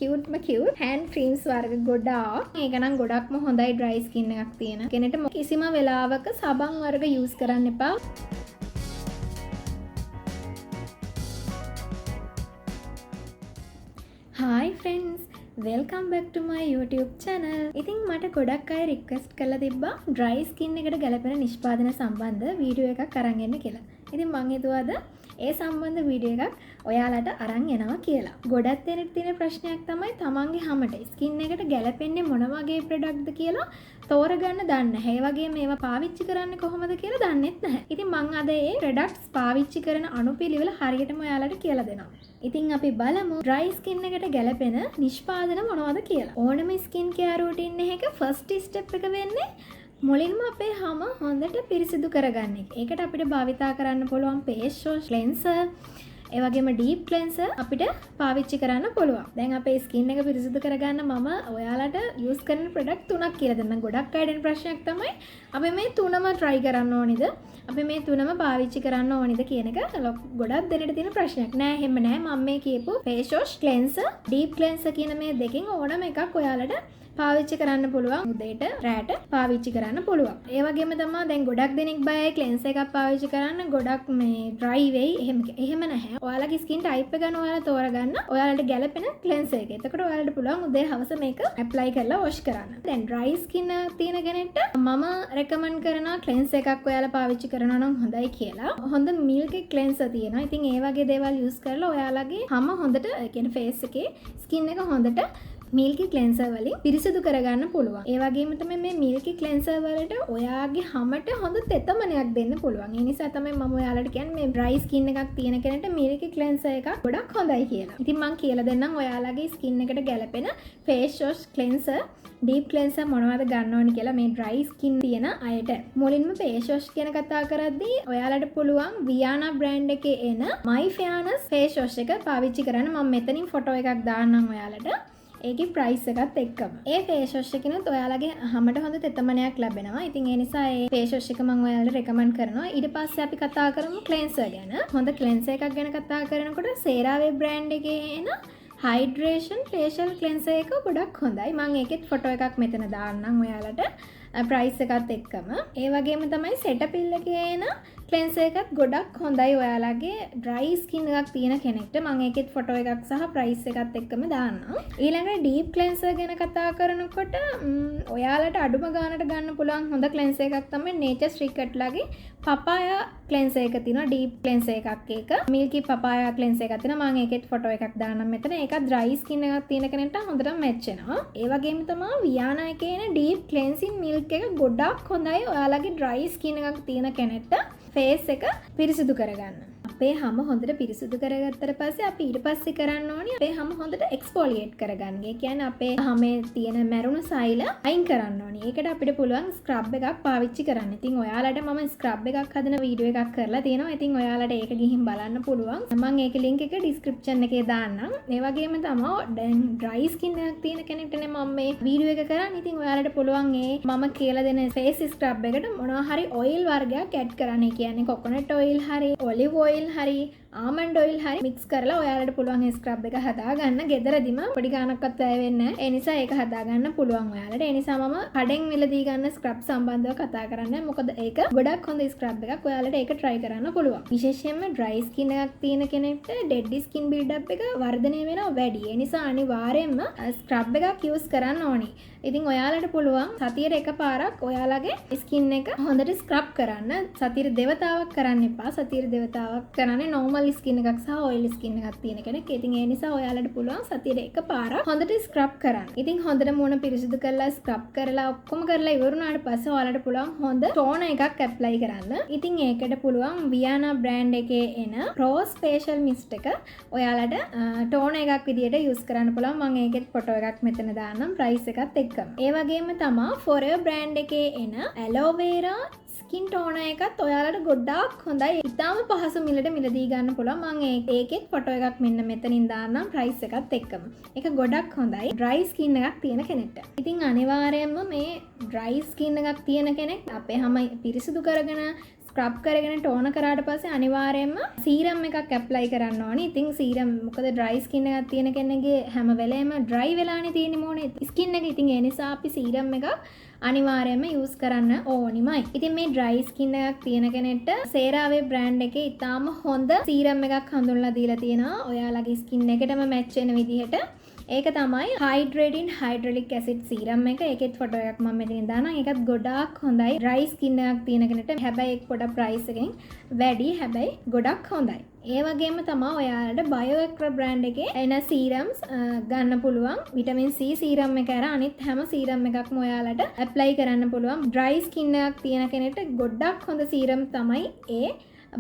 කියුට්ම cute hand creams වර්ග ගොඩාක්. මේක නම් ගොඩක්ම හොඳයි dry skin එකක් තියෙන කෙනෙක්ට. කිසිම වෙලාවක සබන් වර්ග use කරන්න එපා. Hi friends, welcome back to my YouTube channel. ඉතින් මට ගොඩක් අය රික්වෙස්ට් කරලා තිබ්බා dry skin එකට ගැලපෙන නිෂ්පාදන සම්බන්ධ වීඩියෝ එකක් අරන් එන්න කියලා. ඉතින් මම හිතුවාද ඒ සම්බන්ධ වීඩියෝ එකක් ඔයාලට අරන් එනවා කියලා. ගොඩක් දෙනෙක් තියෙන ප්‍රශ්නයක් තමයි තමන්ගේ හැමට ස්කින් එකට ගැලපෙන්නේ මොන වගේ ප්‍රොඩක්ට්ද කියලා තෝරගන්න දන්නේ නැහැ. ඒ වගේම මේවා පාවිච්චි කරන්නේ කොහොමද කියලා දන්නෙත් නැහැ. ඉතින් මම අද මේ ප්‍රොඩක්ට්ස් පාවිච්චි කරන අනුපිළිවෙල හරියටම ඔයාලට කියලා දෙනවා. ඉතින් අපි බලමු dry skin එකට ගැලපෙන නිෂ්පාදන මොනවද කියලා. ඕනම skin care routine එකක first step එක වෙන්නේ මුලින්ම අපේ හැම හොඳට පිරිසිදු කරගන්න එක. ඒකට අපිට භාවිතා කරන්න පුළුවන් face wash, cleanser, ඒ වගේම deep cleanser අපිට පාවිච්චි කරන්න පුළුවන්. දැන් අපේ skin එක පිරිසිදු කරගන්න මම ඔයාලට use කරන product තුනක් කියලා දෙන්නම්. ගොඩක් අය දෙන ප්‍රශ්නයක් තමයි අපි මේ තුනම try කරන්න ඕනිද? අපි මේ තුනම පාවිච්චි කරන්න ඕනිද කියන එක ගොඩක් දෙනෙට තියෙන ප්‍රශ්නයක්. නෑ එහෙම නෑ. මම මේ කියපු face wash, cleanser, deep cleanser කියන මේ දෙකෙන් ඕනම එකක් ඔයාලට පාවිච්චි කරන්න පුළුවන්. උදේට රැට පාවිච්චි කරන්න පුළුවන්. ඒ වගේම තමයි දැන් ගොඩක් දෙනෙක් බයයි ක්ලෙන්සර් එකක් පාවිච්චි කරන්න. ගොඩක් මේ dry වෙයි. එහෙම නැහැ. ඔයාලගේ skin type එක ගන්න ඔයාලා තෝරගන්න. ඔයාලට ගැලපෙන ක්ලෙන්සර් එක. එතකොට ඔයාලට පුළුවන් උදේ හවස මේක apply කරලා wash කරන්න. දැන් dry skin තියෙන කෙනෙක්ට මම recommend කරනවා ක්ලෙන්සර් එකක් ඔයාලා පාවිච්චි කරනවා නම් හොඳයි කියලා. හොඳ milk cleanser තියෙනවා. ඉතින් ඒ වගේ දේවල් use කරලා ඔයාලගේ හැම හොඳට කියන්නේ face එකේ skin එක හොඳට මිල්කි ක්ලෙන්සර් වලින් පිරිසිදු කරගන්න පුළුවන්. ඒ වගේම තමයි මේ මිල්කි ක්ලෙන්සර් වලට ඔයාගේ හැමට හොඳ තෙතමනයක් දෙන්න පුළුවන්. ඒ නිසා තමයි මම ඔයාලට කියන්නේ මේ dry skin එකක් තියෙන කෙනෙක්ට මිල්කි ක්ලෙන්සර් එකක් ගොඩක් හොඳයි කියලා. ඉතින් මම කියලා දෙන්නම් ඔයාලගේ skin එකට ගැලපෙන face wash, cleanser, deep cleanser මොනවද ගන්න ඕනි කියලා මේ dry skin තියෙන අයට. මුලින්ම face wash ගැන කතා කරද්දී ඔයාලට පුළුවන් Viana brand එකේ එන My Fairness face wash එක පාවිච්චි කරන්න. මම මෙතනින් ෆොටෝ එකක් දාන්නම් ඔයාලට. ඒකේ ප්‍රයිස් එකත් එක්කම. ඒ ෆේස් වොෂ් එකකිනුත් ඔයාලගේ හැමට හොඳ තෙතමනයක් ලැබෙනවා. ඉතින් ඒ නිසා ඒ ෆේස් වොෂ් එක මම ඔයාලට රෙකමන්ඩ් කරනවා. ඊට පස්සේ අපි කතා කරමු ක්ලෙන්සර් ගැන. හොඳ ක්ලෙන්සර් එකක් ගැන කතා කරනකොට CeraVe brand එකේ එන hydration facial cleanser එක ගොඩක් හොඳයි. මම ඒකෙත් ෆොටෝ එකක් මෙතන දාන්නම් ඔයාලට. ප්‍රයිස් එකත් එක්කම. ඒ වගේම තමයි Cetaphil එකේ එන ක්ලෙන්සර් එකත් ගොඩක් හොඳයි ඔයාලගේ dry skin එකක් තියෙන කෙනෙක්ට. මම ඒකෙත් ෆොටෝ එකක් සහ ප්‍රයිස් එකත් එක්කම දාන්නම්. ඊළඟට deep cleanser ගැන කතා කරනකොට ඔයාලට අඩුම ගානට ගන්න පුළුවන් හොඳ ක්ලෙන්සර් එකක් තමයි Nature's Secret ලගේ papaya cleanser එක තියෙනවා. deep cleanser එකක් ඒක. milky papaya cleanser එකක් තියෙනවා. මම ඒකෙත් ෆොටෝ එකක් දාන්නම් මෙතන. ඒක dry skin එකක් තියෙන කෙනෙක්ට හොඳට මැච් වෙනවා. ඒ වගේම තමයි Viana එකේ එන deep cleansing milk එක ගොඩක් හොඳයි ඔයාලගේ dry skin එකක් තියෙන කෙනෙක්ට ෆේස් එක පිරිසිදු කරගන්න. අපේ හැම හොඳට පිරිසිදු කරගත්තට පස්සේ අපි ඊට පස්සේ කරන්න ඕනේ අපේ හැම හොඳට එක්ස්ෆෝලියේට් කරගන්න. ඒ කියන්නේ අපේ හැමේ තියෙන මැරුණු සෛල අයින් කරන්න ඕනේ. ඒකට අපිට පුළුවන් ස්ක්‍රබ් එකක් පාවිච්චි කරන්න. ඉතින් ඔයාලට මම ස්ක්‍රබ් එකක් හදන වීඩියෝ එකක් කරලා තියෙනවා. ඉතින් ඔයාලට ඒක ගිහින් බලන්න පුළුවන්. මම ඒකේ link එක description එකේ දාන්නම්. ඒ වගේම තමයි දැන් dry skin එකක් තියෙන කෙනෙක්ටනේ මම මේ වීඩියෝ එක කරන්නේ. ඉතින් ඔයාලට පුළුවන් මම කියලා දෙන face scrub එකට මොනවා හරි oil වර්ගයක් add කරන්න. ඒ කියන්නේ coconut oil හරි olive oil හරි ආමන්ඩ් ඔයිල් හරි මික්ස් කරලා ඔයාලට පුළුවන් මේ ස්ක්‍රබ් එක හදාගන්න. ගෙදරදිම පොඩි ගානක්වත් වැය වෙන්නේ නැහැ. ඒ නිසා ඒක හදාගන්න පුළුවන් ඔයාලට. ඒ නිසා මම කඩෙන් මිලදී ගන්න ස්ක්‍රබ් සම්බන්ධව කතා කරන්නේ. මොකද ඒක ගොඩක් හොඳ ස්ක්‍රබ් එකක්. ඔයාලට ඒක try කරන්න පුළුවන්. විශේෂයෙන්ම dry skin එකක් තියෙන කෙනෙක්ට dead skin build up එක වර්ධනය වෙනවා වැඩි. ඒ නිසා අනිවාර්යයෙන්ම ස්ක්‍රබ් එකක් use කරන්න ඕනි. ඉතින් ඔයාලට පුළුවන් සතියට එකපාරක් ඔයාලගේ ස්කින් එක හොඳට ස්ක්‍රබ් කරන්න. සතියට දෙවතාවක් කරන්න එපා. සතියට දෙවතාවක් කරන්නේ normal ස්කින් එකක් සහ ඔයිල් ස්කින් එකක් තියෙන කෙනෙක්. ඉතින් ඒ නිසා ඔයාලට පුළුවන් සතියට එකපාරක් හොඳට ස්ක්‍රබ් කරන්න. ඉතින් හොඳට මූණ පිරිසිදු කරලා ස්ක්‍රබ් කරලා ඔක්කොම කරලා ඉවරුනාට පස්සේ ඔයාලට පුළුවන් හොඳ ටෝනර් එකක් ඇප්ලයි කරන්න. ඉතින් ඒකට පුළුවන් Viana brand එකේ එන Rose facial mist එක ඔයාලට ටෝනර් එකක් විදියට use කරන්න පුළුවන්. මම ඒකෙත් ෆොටෝ එකක් මෙතන දාන්නම් ප්‍රයිස් එකත් එක්කම. ඒ වගේම තමයි Forever brand එකේ එන aloe vera ස්කින් ටෝනර් එකත් ඔයාලට ගොඩාක් හොඳයි. ඉතාලම පහසු මිලට මිලදී ගන්න පුළුවන්. මම ඒකෙත් ෆොටෝ එකක් මෙන්න මෙතනින් දාන්නම් ප්‍රයිස් එකත් එක්කම. ඒක ගොඩක් හොඳයි dry skin එකක් තියෙන කෙනෙක්ට. ඉතින් අනිවාර්යයෙන්ම මේ dry skin එකක් තියෙන කෙනෙක් අපේ හැම පිරිසිදු කරගෙන ස්ක්‍රබ් කරගෙන ටෝන කරාට පස්සේ අනිවාර්යයෙන්ම සීරම් එකක් ඇප්ලයි කරන්න ඕනේ. ඉතින් සීරම් මොකද ඩ්‍රයි ස්කින් එකක් තියෙන කෙනෙක්ගේ හැම වෙලේම ඩ්‍රයි වෙලානේ තියෙන්නේ මොනේ ස්කින් එක. ඉතින් ඒ නිසා අපි සීරම් එකක් අනිවාර්යයෙන්ම යූස් කරන්න ඕනිමයි. ඉතින් මේ ඩ්‍රයි ස්කින් එකක් තියෙන කෙනෙක්ට සේරාවේ බ්‍රෑන්ඩ් එකේ ඉතාම හොඳ සීරම් එකක් හඳුන්ලා දීලා තියෙනවා. ඔයාලගේ ස්කින් එකටම මැච් වෙන විදිහට. ඒක තමයි හයිඩ්‍රේටින් හයිඩ්‍රොලික් ඇසිඩ් සීරම් එක. ඒකෙත් ෆොටෝ එකක් මම මෙතනින් දානවා. ඒකත් ගොඩාක් හොඳයි. ඩ්‍රයි ස්කින් එකක් තියෙන කෙනෙක්ට හැබැයි ඒක පොඩක් ප්‍රයිස් එකෙන් වැඩි. හැබැයි ගොඩක් හොඳයි. ඒ වගේම තමයි ඔයාලට බයෝඑක්ට්‍රා බ්‍රෑන්ඩ් එකේ එන සීරම්ස් ගන්න පුළුවන්. විටමින් C සීරම් එක ඇර අනිත් හැම සීරම් එකක්ම ඔයාලට ඇප්ලයි කරන්න පුළුවන්. ඩ්‍රයි ස්කින් එකක් තියෙන කෙනෙක්ට ගොඩක් හොඳ සීරම් තමයි ඒ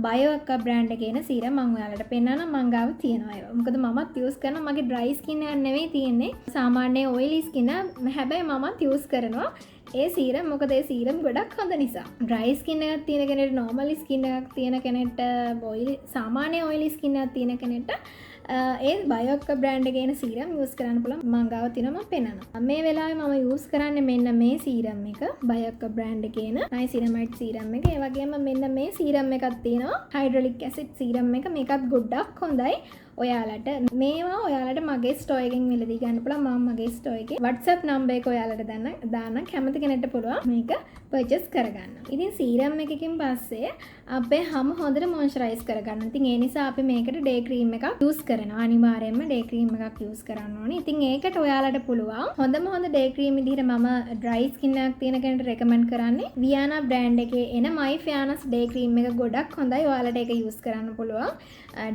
බයෝඑක්ට්‍රා බ්‍රෑන්ඩ් එකේ එන සීරම් මම ඔයාලට පෙන්නනවා. මං ගාව තියෙනවා ඒවා. මොකද මමත් යූස් කරනවා. මගේ ඩ්‍රයි ස්කින් එකක් නෙවෙයි තියෙන්නේ. සාමාන්‍ය ඔයිලි ස්කින් එක. හැබැයි මමත් යූස් කරනවා. ඒ සීරම් මොකද ඒ සීරම් ගොඩක් හොඳ නිසා. ඩ්‍රයි ස්කින් එකක් තියෙන කෙනෙක්ට නෝමල් ස්කින් එකක් තියෙන කෙනෙක්ට ඔයිලි සාමාන්‍ය ඔයිලි ස්කින් එකක් තියෙන කෙනෙක්ට ඒ බයෝඑක්ට්‍රා බ්‍රෑන්ඩ් එකේ එන සීරම් යූස් කරන්න පුළුවන්. මං ගාව තියෙනවා මම පෙන්නනවා. මේ වෙලාවේ මම යූස් කරන්නේ මෙන්න මේ සීරම් එක. බයෝඑක්ට්‍රා බ්‍රෑන්ඩ් එකේ එන නයිසිනමයිඩ් සීරම් එක. ඒ වගේම මෙන්න මේ සීරම් එකක් තියෙනවා. හයිඩ්‍රොලික් ඇසිඩ් සීරම් එක. මේකත් ගොඩක් හොඳයි. ඔයාලට මේවා ඔයාලට මගේ ස්ටෝර් එකෙන් මිලදී ගන්න පුළුවන්. මම මගේ ස්ටෝර් එකේ WhatsApp නම්බර් එක ඔයාලට දාන්න කැමති කෙනෙක්ට පුළුවන් මේක පර්චේස් කරගන්න. ඉතින් සීරම් එකකින් පස්සේ අපේ හැම හොඳට මොයිස්චරයිස් කරගන්න. ඉතින් ඒ නිසා අපි මේකට ඩේ ක්‍රීම් එකක් යූස් කරනවා. අනිවාර්යයෙන්ම ඩේ ක්‍රීම් එකක් යූස් කරන්න ඕනේ. ඉතින් ඒකට ඔයාලට පුළුවන් හොඳම හොඳ ඩේ ක්‍රීම් විදිහට මම ඩ්‍රයි ස්කින් එකක් තියෙන කෙනෙක්ට රෙකමන්ඩ් කරන්නේ වියානා බ්‍රෑන්ඩ් එකේ එන My Fairness ඩේ ක්‍රීම් එක ගොඩක් හොඳයි. ඔයාලට ඒක යූස් කරන්න පුළුවන්.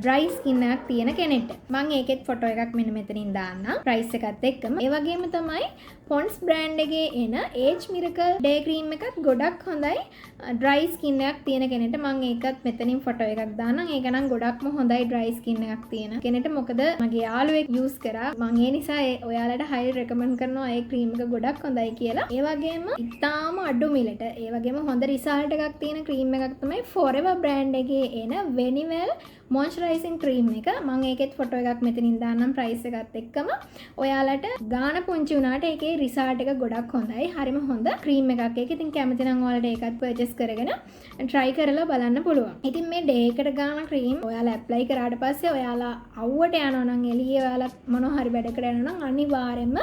ඩ්‍රයි ස්කින් එකක් තියෙන කෙනෙක්ට. මම ඒකෙත් ෆොටෝ එකක් මෙන්න මෙතනින් දාන්නම් ප්‍රයිස් එකත් එක්කම. ඒ වගේම තමයි Pond's බ්‍රෑන්ඩ් එකේ එන Age Miracle ඩේ ක්‍රීම් එකත් ගොඩක් හොඳයි. ඩ්‍රයි ස්කින් එකක් තියෙන කෙනෙක්ට මම ඒකත් මෙතනින් ෆොටෝ එකක් දාන්නම්. ඒක නම් ගොඩක්ම හොඳයි ඩ්‍රයි ස්කින් එකක් තියෙන කෙනෙක්ට. මොකද මගේ යාළුවෙක් යූස් කරා. මම ඒ නිසා ඔයාලට හයි රෙකමන්ඩ් කරනවා ඒ ක්‍රීම් එක ගොඩක් හොඳයි කියලා. ඒ වගේම ඉතාලම අඩු මිලට ඒ වගේම හොඳ රිසල්ට් එකක් තියෙන ක්‍රීම් එකක් තමයි Forever බ්‍රෑන්ඩ් එකේ එන Venivel මොයිස්චරයිසින් ක්‍රීම් එක. මම ඒකෙත් ෆොටෝ එකක් මෙතනින් දාන්නම් ප්‍රයිස් එකත් එක්කම. ඔයාලට ගාන පුංචි වුණාට ඒකේ රිසල්ට් එක ගොඩක් හොඳයි. හරිම හොඳ ක්‍රීම් එකක්. ඒක ඉතින් කැමති නම් ඔයාලට ඒකත් පර්චේස් කරගෙන try කරලා බලන්න පුළුවන්. ඉතින් මේ ඩේ එකට ගාන ක්‍රීම් ඔයාලා ඇප්ලයි කරාට පස්සේ ඔයාලා අවුවට යනවා නම් එළියේ ඔයාලා මොනවා හරි වැඩකට යනවා නම් අනිවාර්යයෙන්ම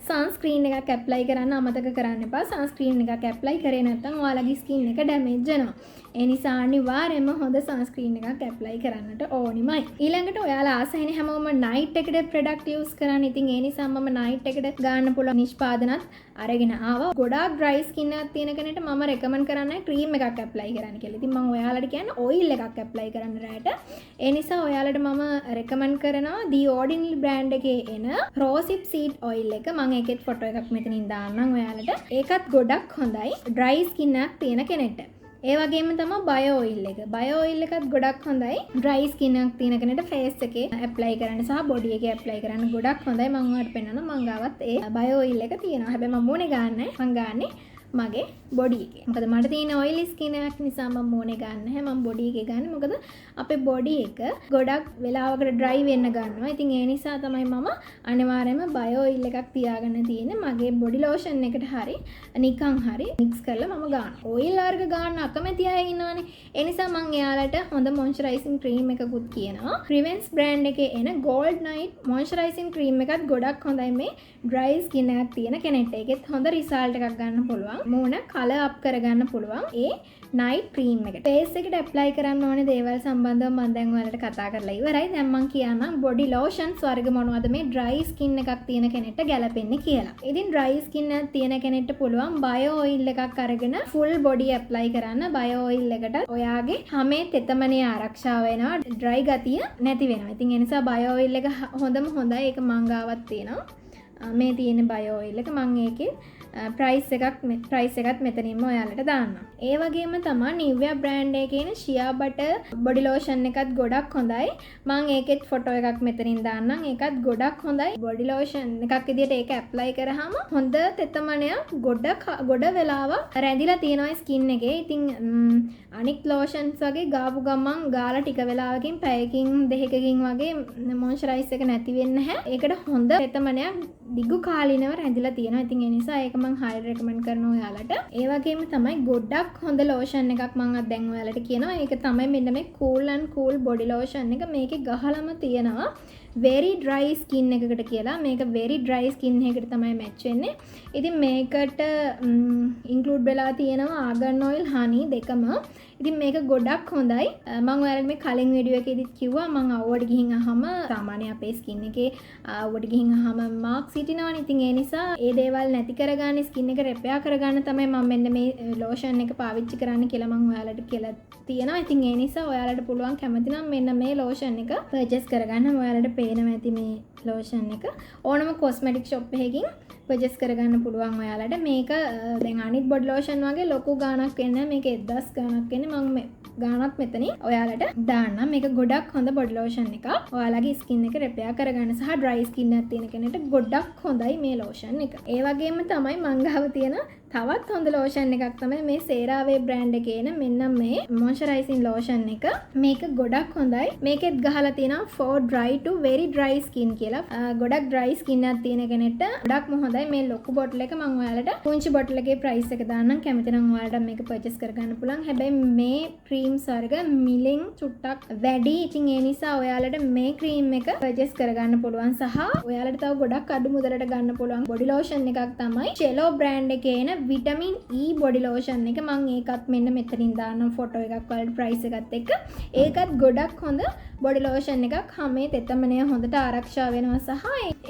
සන්ස්ක්‍රීන් එකක් ඇප්ලයි කරන්න අමතක කරන්න එපා. සන්ස්ක්‍රීන් එකක් ඇප්ලයි කරේ නැත්නම් ඔයාලගේ ස්කින් එක ඩැමේජ් වෙනවා. ඒ නිසා අනිවාර්යයෙන්ම හොඳ සන්ස්ක්‍රීන් එකක් ඇප්ලයි කරන්නට ඕනිමයි. ඊළඟට ඔයාලා ආසයිනේ හැමෝම නයිට් එකට ප්‍රොඩක්ට් යූස් කරන්න. ඉතින් ඒ නිසා මම නයිට් එකට ගන්න පුළුවන් නිෂ්පාදනත් අරගෙන ආවා. ගොඩාක් ඩ්‍රයි ස්කින් එකක් තියෙන කෙනෙක්ට මම රෙකමන්ඩ් කරන්නේ ක්‍රීම් එකක් ඇප්ලයි කරන්න කියලා. ඉතින් මම ඔයාලට කියන්නේ ඔයිල් එකක් ඇප්ලයි කරන්න රැට. ඒ නිසා ඔයාලට මම රෙකමන්ඩ් කරනවා The Ordinary බ්‍රෑන්ඩ් එකේ එන Rosehip Seed Oil එක. මම ඒකෙත් ෆොටෝ එකක් මෙතනින් දාන්නම් ඔයාලට. ඒකත් ගොඩක් හොඳයි ඩ්‍රයි ස්කින් එකක් තියෙන කෙනෙක්ට. ඒ වගේම තමයි බයෝ ඔයිල් එක. බයෝ ඔයිල් එකත් ගොඩක් හොඳයි ඩ්‍රයි ස්කින් එකක් තියෙන කෙනෙක්ට ෆේස් එකේ ඇප්ලයි කරන්න සහ බොඩි එකේ ඇප්ලයි කරන්න ගොඩක් හොඳයි. මම ඔයාලට පෙන්නනවා. මම ගාවත් ඒ බයෝ ඔයිල් එක තියෙනවා. හැබැයි මම මොනේ ගන්නෑ. මම ගන්නේ මගේ බොඩි එකේ. මොකද මට තියෙන ඔයිලි ස්කින් එකක් නිසා මම මොනේ ගන්න නැහැ. මම බොඩි එකේ ගන්න. මොකද අපේ බොඩි එක ගොඩක් වෙලාවකට ඩ්‍රයි වෙන්න ගන්නවා. ඉතින් ඒ නිසා තමයි මම අනිවාර්යයෙන්ම බයෝ ඔයිල් එකක් තියාගෙන තියෙන්නේ. මගේ බොඩි ලෝෂන් එකට හරි නිකන් හරි මික්ස් කරලා මම ගන්නවා. ඔයිල් වර්ග ගන්න අකමැති අය ඉන්නවනේ. ඒ නිසා මම එයාලට හොඳ මොයිස්චරයිසින් ක්‍රීම් එකකුත් කියනවා. Prevents බ්‍රෑන්ඩ් එකේ එන Gold Night මොයිස්චරයිසින් ක්‍රීම් එකත් ගොඩක් හොඳයි මේ ඩ්‍රයි ස්කින් එකක් තියෙන කෙනෙක්ට. ඒකෙත් හොඳ රිසල්ට් එකක් ගන්න පුළුවන්. මූණ කලර් අප් කරගන්න පුළුවන් ඒ නයිට් ක්‍රීම් එකට. ෆේස් එකට ඇප්ලයි කරන්න ඕනේ දේවල් සම්බන්ධව මම දැන් ඔයාලට කතා කරලා ඉවරයි. දැන් මම කියන්නම් බොඩි ලෝෂන්ස් වර්ග මොනවද මේ ඩ්‍රයි ස්කින් එකක් තියෙන කෙනෙක්ට ගැලපෙන්නේ කියලා. ඉතින් ඩ්‍රයි ස්කින් එකක් තියෙන කෙනෙක්ට පුළුවන් බයෝ ඔයිල් එකක් අරගෙන ෆුල් බොඩි ඇප්ලයි කරන්න. බයෝ ඔයිල් එකට ඔයාගේ හැමේ තෙතමනේ ආරක්ෂා වෙනවා. ඩ්‍රයි ගතිය නැති වෙනවා. ඉතින් ඒ නිසා බයෝ ඔයිල් එක හොඳම හොඳයි. ඒක මං ගාවත් තියෙනවා. මේ තියෙන බයෝ ඔයිල් එක මම ඒකේ ප්‍රයිස් එකත් මෙතනින්ම ඔයාලට දාන්නම්. ඒ වගේම තමයි Nivea බ්‍රෑන්ඩ් එකේ තියෙන Shea Butter බොඩි ලෝෂන් එකත් ගොඩක් හොඳයි. මම ඒකෙත් ෆොටෝ එකක් මෙතනින් දාන්නම්. ඒකත් ගොඩක් හොඳයි. බොඩි ලෝෂන් එකක් විදිහට ඒක ඇප්ලයි කරාම හොඳ තෙතමනයක් ගොඩ වෙලාවක් රැඳිලා තියෙනවා ස්කින් එකේ. ඉතින් අනික් ලෝෂන්ස් වගේ ගාපු ගමන් ගාලා ටික වෙලාවකින් පැයකින් දෙකකින් වගේ මොයිස්චරයිස් එක නැති වෙන්නේ නැහැ. ඒකට හොඳ තෙතමනයක් දිගු කාලිනව රැඳිලා තියෙනවා. ඉතින් ඒ නිසා ඒක මම highly recommend කරනවා ඔයාලට. ඒ වගේම තමයි ගොඩක් හොඳ lotion එකක් මම දැන් ඔයාලට කියනවා. ඒක තමයි මෙන්න මේ cool and cool body lotion එක. මේකේ ගහලම තියෙනවා very dry skin එකකට කියලා. මේක very dry skin එකකට තමයි match වෙන්නේ. ඉතින් මේකට include වෙලා තියෙනවා argan oil honey දෙකම. ඉතින් මේක ගොඩක් හොඳයි. මම ඔයාලට මේ කලින් වීඩියෝ එකේදීත් කිව්වා මම අවුවට ගිහින් අහම සාමාන්‍ය අපේ ස්කින් එකේ අවුවට ගිහින් අහම මාක්ස් හිටිනවනේ. ඉතින් ඒ නිසා ඒ දේවල් නැති කරගන්න ස්කින් එක රෙපෙයා කරගන්න තමයි මම මෙන්න මේ ලෝෂන් එක පාවිච්චි කරන්න කියලා මම ඔයාලට කියලා තියෙනවා. ඉතින් ඒ නිසා ඔයාලට පුළුවන් කැමති නම් මෙන්න මේ ලෝෂන් එක පර්චේස් කරගන්න. ඔයාලට පේනවා ඇති මේ ලෝෂන් එක ඕනම කොස්මැටික් ෂොප් එකකින් පර්චේස් කරගන්න පුළුවන් ඔයාලට. මේක දැන් අනිත් බොඩි ලෝෂන් වගේ ලොකු ගාණක් වෙන්නේ නැහැ. මේක 1000 ගාණක් වෙන්නේ. මම ගාණක් මෙතනින් ඔයාලට දාන්නම්. මේක ගොඩක් හොඳ බොඩි ලෝෂන් එකක්. ඔයාලගේ ස්කින් එක රෙපෙයා කරගන්න සහ ඩ්‍රයි ස්කින් එකක් තියෙන කෙනෙක්ට ගොඩක් හොඳයි මේ ලෝෂන් එක. ඒ වගේම තමයි මං ගාව තියෙන තවත් හොඳ ලෝෂන් එකක් තමයි මේ සේරාවේ බ්‍රෑන්ඩ් එකේ එන මෙන්න මේ මොයිස්චරයිසින් ලෝෂන් එක. මේක ගොඩක් හොඳයි. මේකෙත් ගහලා තියෙනවා for dry to very dry skin කියලා. ගොඩක් dry skin එකක් තියෙන කෙනෙක්ට ගොඩක්ම හොඳයි. මේ ලොකු බොටල් එක මම ඔයාලට පුංචි බොටල් එකේ price එක දාන්නම්. කැමති නම් ඔයාලට මේක purchase කරගන්න පුළුවන්. හැබැයි මේ creams වර්ග මිලෙන් චුට්ටක් වැඩි. ඉතින් ඒ නිසා ඔයාලට මේ cream එක purchase කරගන්න පුළුවන් සහ ඔයාලට තව ගොඩක් අඩු මුදලට ගන්න පුළුවන් බොඩි ලෝෂන් එකක් තමයි Cello brand එකේ එන විටමින් E බොඩි ලෝෂන් එක. මම ඒකත් මෙන්න මෙතනින් දාන්නම් ෆොටෝ එකක් වලට ප්‍රයිස් එකත් එක්ක. ඒකත් ගොඩක් හොඳ බොඩි ලෝෂන් එකක්. හැමේ තෙතමනය හොඳට ආරක්ෂා වෙනවා සහ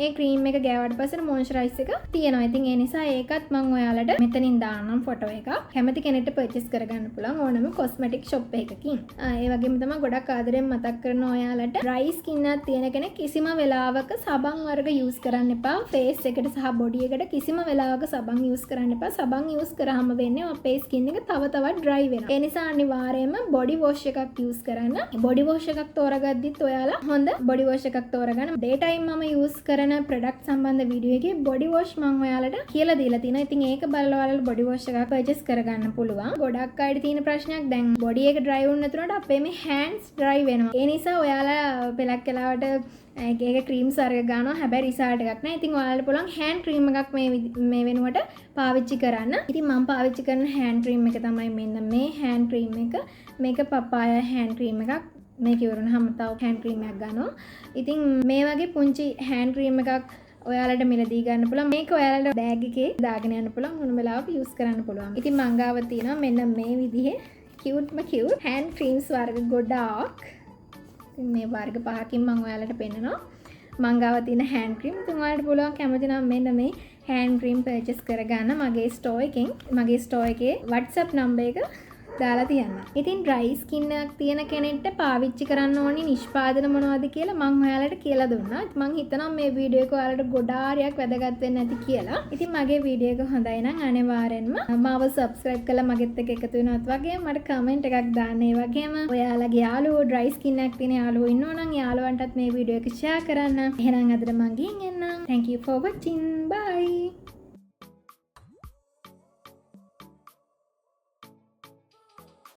ඒ ක්‍රීම් එක ගෑවට පස්සේ මොයිස්චරයිස් එක තියෙනවා. ඉතින් ඒ නිසා ඒකත් මම ඔයාලට මෙතනින් දාන්නම් ෆොටෝ එකක්. කැමති කෙනෙක්ට පර්චේස් කරගන්න පුළුවන් ඕනම කොස්මැටික් ෂොප් එකකින්. ඒ වගේම තමයි ගොඩක් ආදරෙන් මතක් කරන ඔයාලට ඩ්‍රයි ස්කින් එකක් තියෙන කෙනෙක් කිසිම වෙලාවක සබන් වර්ග යූස් කරන්න එපා. ෆේස් එකට සහ බොඩි එකට කිසිම වෙලාවක සබන් යූස් කරන්න එපා. සබන් යූස් කරාම වෙන්නේ අපේ ස්කින් එක තව තවත් ඩ්‍රයි වෙනවා. ඒ නිසා අනිවාර්යයෙන්ම බොඩි වොෂ් එකක් යූස් කරන්න. බොඩි වොෂ් එකක් තෝරගද්දිත් ඔයාලා හොඳ බොඩි වොෂ් එකක් තෝරගන්න. ඩේ ටයිම් මම යූස් කරන ප්‍රොඩක්ට් සම්බන්ධ වීඩියෝ එකේ බොඩි වොෂ් මම ඔයාලට කියලා දීලා තිනවා. ඉතින් ඒක බලලා ඔයාලට බොඩි වොෂ් එකක් පර්චේස් කරගන්න පුළුවන්. ගොඩක් අයට තියෙන ප්‍රශ්නයක් දැන් බොඩි එක ඩ්‍රයි වුණ නැතුනට අපේ මේ හෑන්ඩ්ස් ඩ්‍රයි වෙනවා. ඒ නිසා ඔයාලා පෙලක් කලාවට ඒක ක්‍රීම්ස් වර්ග ගන්නවා. හැබැයි රිසල්ට් එකක් නැහැ. ඉතින් ඔයාලට පුළුවන් හෑන්ඩ් ක්‍රීම් එකක් මේ වෙනුවට පාවිච්චි කරන්න. ඉතින් මම පාවිච්චි කරන හෑන්ඩ් ක්‍රීම් එක තමයි මෙන්න මේ හෑන්ඩ් ක්‍රීම් එක. මේක පපාය හෑන්ඩ් ක්‍රීම් එකක්. මේක ඉවරුනහම තව හෑන්ඩ් ක්‍රීම් එකක් ගන්නවා. ඉතින් මේ වගේ පුංචි හෑන්ඩ් ක්‍රීම් එකක් ඔයාලට මිලදී ගන්න පුළුවන්. මේක ඔයාලට බෑග් එකේ දාගෙන යන්න පුළුවන්. මොන වෙලාවක යූස් කරන්න පුළුවන්. ඉතින් මං ගාව තියෙනවා මෙන්න මේ විදිහේ cute හෑන්ඩ් ක්‍රීම්ස් වර්ග ගොඩාක්. මේ වර්ග පහකින් මම ඔයාලට පෙන්නනවා. මං ගාව තියෙන හෑන්ඩ් ක්‍රීම්. ඉතින් ඔයාලට පුළුවන් කැමති නම් මෙන්න මේ හෑන්ඩ් ක්‍රීම් පර්චේස් කරගන්න මගේ ස්ටෝර් එකෙන්. මගේ ස්ටෝර් එකේ WhatsApp නම්බර් එක දාලා තියන්න. ඉතින් ඩ්‍රයි ස්කින් එකක් තියෙන කෙනෙක්ට පාවිච්චි කරන්න ඕනි නිෂ්පාදන මොනවද කියලා මම ඔයාලට කියලා දුන්නා. මං හිතනවා මේ වීඩියෝ එක ඔයාලට ගොඩාරියක් වැදගත් වෙන්න ඇති කියලා. ඉතින් මගේ වීඩියෝ එක හොඳයි නම් අනිවාර්යෙන්ම මාව subscribe කරලා මගෙත් එක්ක එකතු වෙනවත් වගේම මට comment එකක් දාන්න. ඒ වගේම ඔයාලගේ යාළුවෝ ඩ්‍රයි ස්කින් එකක් තියෙන යාළුවෝ ඉන්නවා නම් යාළුවන්ටත් මේ වීඩියෝ එක share කරන්න. එහෙනම් අදට මං ගිහින් එන්නම්. Thank you for watching. Bye.